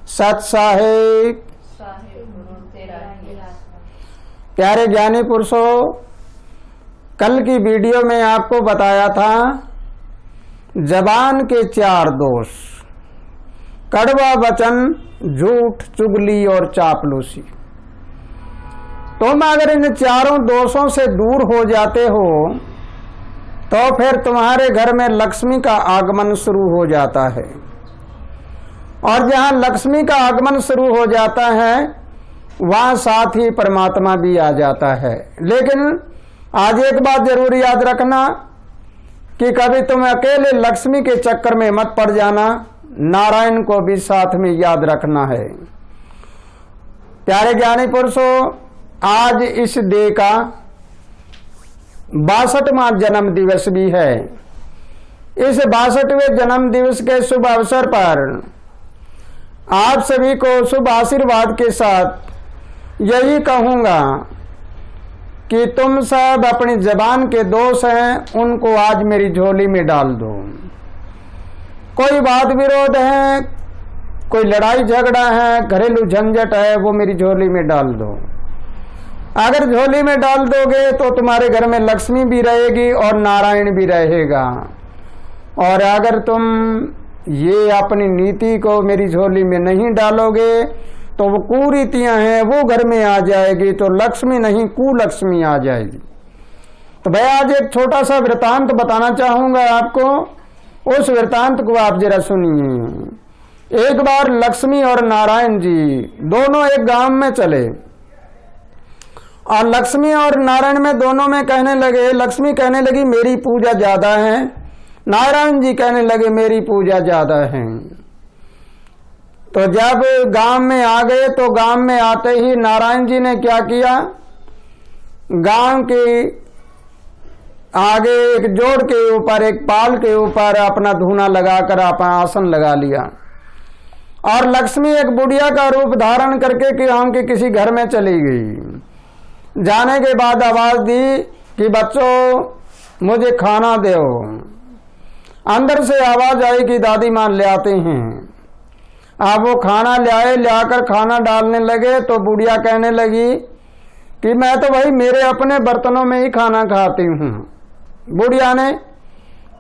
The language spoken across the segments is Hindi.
सत साहेब। प्यारे ज्ञानी पुरुषों, कल की वीडियो में आपको बताया था जबान के 4 दोष: कड़वा वचन, झूठ, चुगली और चापलूसी। तुम अगर इन चारों दोषों से दूर हो जाते हो तो फिर तुम्हारे घर में लक्ष्मी का आगमन शुरू हो जाता है, और जहां लक्ष्मी का आगमन शुरू हो जाता है वहां साथ ही परमात्मा भी आ जाता है। लेकिन आज एक बात जरूर याद रखना कि कभी तुम अकेले लक्ष्मी के चक्कर में मत पड़ जाना, नारायण को भी साथ में याद रखना है। प्यारे ज्ञानी पुरुषों, आज इस डे का 62वां जन्म दिवस भी है। इस 62वें जन्म दिवस के शुभ अवसर पर आप सभी को शुभ आशीर्वाद के साथ यही कहूंगा कि तुम सब अपनी जबान के दोष हैं उनको आज मेरी झोली में डाल दो। कोई वाद विरोध है, कोई लड़ाई झगड़ा है, घरेलू झंझट है, वो मेरी झोली में डाल दो। अगर झोली में डाल दोगे तो तुम्हारे घर में लक्ष्मी भी रहेगी और नारायण भी रहेगा। और अगर तुम ये अपनी नीति को मेरी झोली में नहीं डालोगे तो वो कुरीतियां हैं वो घर में आ जाएगी, तो लक्ष्मी नहीं कुलक्ष्मी आ जाएगी। तो भाई आज एक छोटा सा वृतांत बताना चाहूंगा आपको, उस वृतांत को आप जरा सुनिए। एक बार लक्ष्मी और नारायण जी दोनों एक गांव में चले, और लक्ष्मी और नारायण में दोनों में कहने लगे, लक्ष्मी कहने लगी मेरी पूजा ज्यादा है, नारायण जी कहने लगे मेरी पूजा ज्यादा है। तो जब गांव में आ गए तो गांव में आते ही नारायण जी ने क्या किया, गांव के आगे एक जोड़ के ऊपर, एक पाल के ऊपर अपना धूना लगाकर अपना आसन लगा लिया, और लक्ष्मी एक बुढ़िया का रूप धारण करके गांव के किसी घर में चली गई। जाने के बाद आवाज दी कि बच्चों मुझे खाना दो। अंदर से आवाज आई कि दादी मां ले आते हैं। अब वो खाना ले आए, लाकर खाना डालने लगे तो बुढ़िया कहने लगी कि मैं तो भाई मेरे अपने बर्तनों में ही खाना खाती हूँ। बुढ़िया ने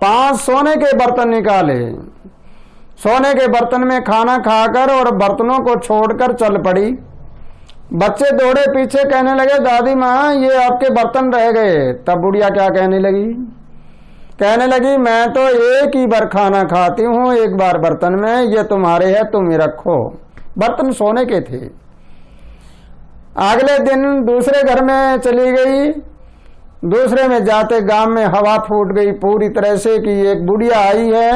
5 सोने के बर्तन निकाले, सोने के बर्तन में खाना खाकर और बर्तनों को छोड़कर चल पड़ी। बच्चे दौड़े पीछे, कहने लगे दादी माँ ये आपके बर्तन रह गए। तब बुढ़िया क्या कहने लगी, कहने लगी मैं तो एक ही बार खाना खाती हूँ, एक बार बर्तन में, ये तुम्हारे है तुम ही रखो। बर्तन सोने के थे। अगले दिन दूसरे घर में चली गई। दूसरे में जाते गांव में हवा फूट गई पूरी तरह से कि एक बुढ़िया आई है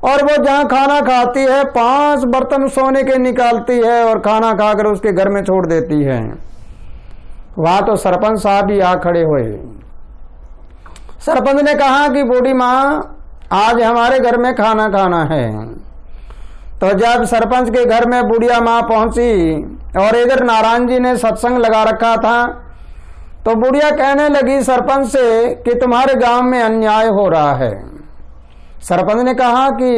और वो जहां खाना खाती है 5 बर्तन सोने के निकालती है और खाना खाकर उसके घर में छोड़ देती है। वहां तो सरपंच साहब भी आ खड़े हुए। सरपंच ने कहा कि बूढ़ी माँ आज हमारे घर में खाना खाना है। तो जब सरपंच के घर में बुढ़िया माँ पहुंची और इधर नारायण जी ने सत्संग लगा रखा था, तो बुढ़िया कहने लगी सरपंच से कि तुम्हारे गांव में अन्याय हो रहा है। सरपंच ने कहा कि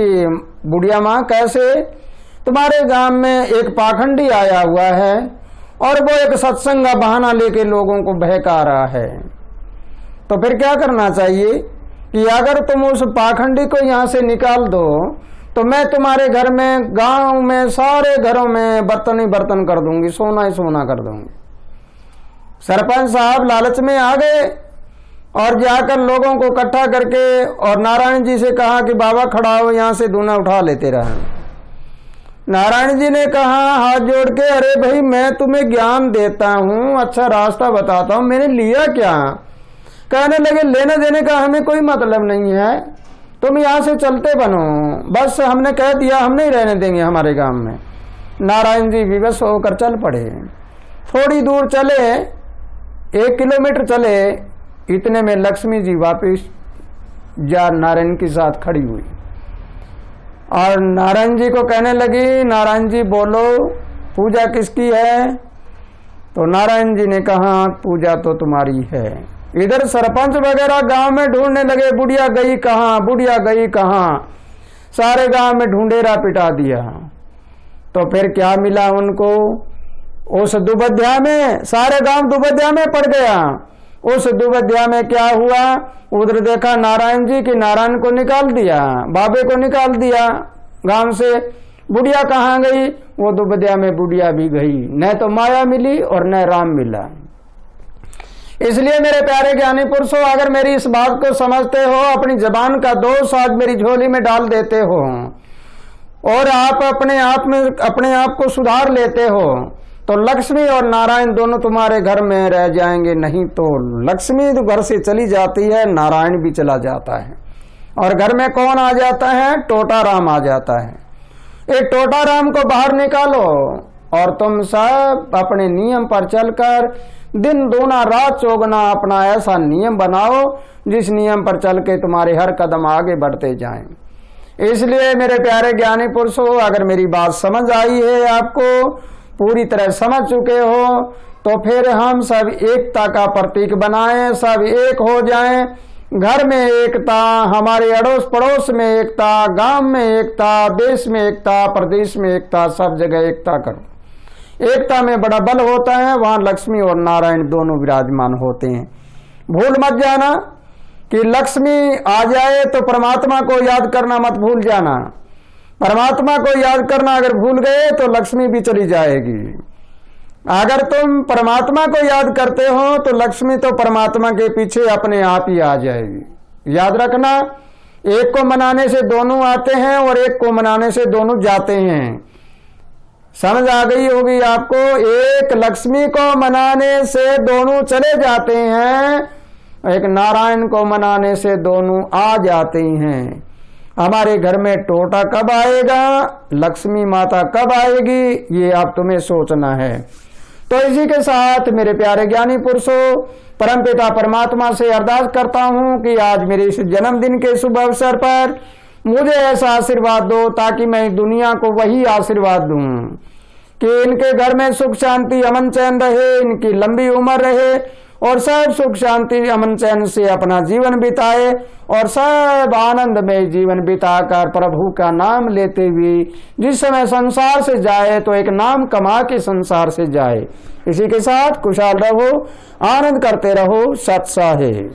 बुढ़िया माँ कैसे, तुम्हारे गांव में एक पाखंडी आया हुआ है और वो एक सत्संग का बहाना लेके लोगों को बहका रहा है। तो फिर क्या करना चाहिए कि अगर तुम उस पाखंडी को यहाँ से निकाल दो तो मैं तुम्हारे घर में, गांव में, सारे घरों में बर्तन ही बर्तन कर दूंगी, सोना ही सोना कर दूंगी। सरपंच साहब लालच में आ गए और जाकर लोगों को इकट्ठा करके और नारायण जी से कहा कि बाबा खड़ा हो, यहाँ से धूना उठा लेते रहे। नारायण जी ने कहा हाथ जोड़ के, अरे भाई मैं तुम्हें ज्ञान देता हूँ, अच्छा रास्ता बताता हूँ, मैंने लिया क्या? कहने लगे लेने देने का हमें कोई मतलब नहीं है, तुम यहाँ से चलते बनो, बस हमने कह दिया हम नहीं रहने देंगे हमारे गांव में। नारायण जी विवश होकर चल पड़े। थोड़ी दूर चले, 1 किलोमीटर चले, इतने में लक्ष्मी जी वापिस जा नारायण के साथ खड़ी हुई और नारायण जी को कहने लगी, नारायण जी बोलो पूजा किसकी है? तो नारायण जी ने कहा पूजा तो तुम्हारी है। इधर सरपंच वगैरह गांव में ढूंढने लगे, बुढ़िया गई कहाँ, बुढ़िया गई कहाँ, सारे गांव में ढूंढेरा पिटा दिया। तो फिर क्या मिला उनको? उस दुबध्या में, सारे गांव दुबध्या में पड़ गया। उस दुबध्या में क्या हुआ? उधर देखा नारायण जी की, नारायण को निकाल दिया, बाबे को निकाल दिया गांव से। बुढ़िया कहाँ गई? वो दुबध्या में बुढ़िया भी गई। न तो माया मिली और न राम मिला। इसलिए मेरे प्यारे ज्ञानी पुरुषों, अगर मेरी इस बात को समझते हो, अपनी जबान का दोष आज मेरी झोली में डाल देते हो और आप अपने आप को सुधार लेते हो, तो लक्ष्मी और नारायण दोनों तुम्हारे घर में रह जाएंगे। नहीं तो लक्ष्मी तो घर से चली जाती है, नारायण भी चला जाता है, और घर में कौन आ जाता है? टोटा राम आ जाता है। एक टोटा राम को बाहर निकालो और तुम सब अपने नियम पर चलकर दिन दूना रात चौगुना अपना ऐसा नियम बनाओ जिस नियम पर चल के तुम्हारे हर कदम आगे बढ़ते जाएं। इसलिए मेरे प्यारे ज्ञानी पुरुषों, अगर मेरी बात समझ आई है, आपको पूरी तरह समझ चुके हो, तो फिर हम सब एकता का प्रतीक बनाएं, सब एक हो जाएं। घर में एकता, हमारे अड़ोस पड़ोस में एकता, गांव में एकता, देश में एकता, प्रदेश में एकता, सब जगह एकता करो। एकता में बड़ा बल होता है, वहां लक्ष्मी और नारायण दोनों विराजमान होते हैं। भूल मत जाना कि लक्ष्मी आ जाए तो परमात्मा को याद करना मत भूल जाना। परमात्मा को याद करना अगर भूल गए तो लक्ष्मी भी चली जाएगी। अगर तुम परमात्मा को याद करते हो तो लक्ष्मी तो परमात्मा के पीछे अपने आप ही आ जाएगी। याद रखना, एक को मनाने से दोनों आते हैं और एक को मनाने से दोनों जाते हैं। समझ आ गई होगी आपको? एक लक्ष्मी को मनाने से दोनों चले जाते हैं, एक नारायण को मनाने से दोनों आ जाते हैं। हमारे घर में टोटा कब आएगा, लक्ष्मी माता कब आएगी, ये आप तुम्हें सोचना है। तो इसी के साथ मेरे प्यारे ज्ञानी पुरुषों, परमपिता परमात्मा से अरदास करता हूं कि आज मेरे इस जन्मदिन के शुभ अवसर पर मुझे ऐसा आशीर्वाद दो ताकि मैं दुनिया को वही आशीर्वाद दूं कि इनके घर में सुख शांति अमन चैन रहे, इनकी लंबी उम्र रहे और सब सुख शांति अमन चैन से अपना जीवन बिताए और सब आनंद में जीवन बिताकर प्रभु का नाम लेते हुए जिस समय संसार से जाए तो एक नाम कमा के संसार से जाए। इसी के साथ खुशहाल रहो, आनंद करते रहो। सत साहेब।